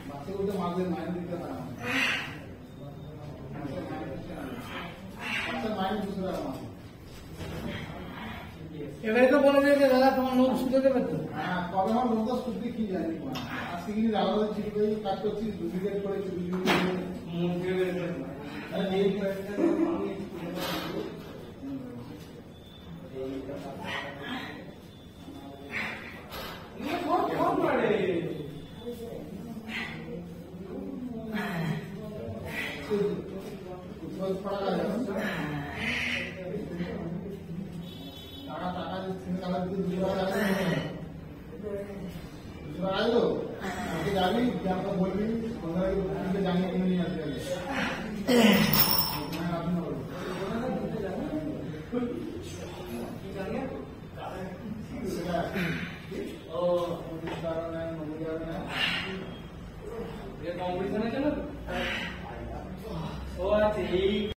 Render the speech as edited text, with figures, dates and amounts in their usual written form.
বাচ্চাগুলো মাঝের মাইনে দিতে না বাচ্চার মাইনে বুঝতে পারো এবারে তো বলে দিয়েছে দাদা তোমার লোক শুতে দেবে তো। হ্যাঁ কবে আমার লোকটা শুনতে কি জানি আজকে কিন্তু আলাদা ছিল কাজ করছি ডুপ্লিকেট করেছি টাকা টাকা টাকা দিতে 2 টাকা আইলো যাবি বলবি জানিয়ে কিনে নিয়ে আসবে কম্পিটিশনের জন্য ও আছে এই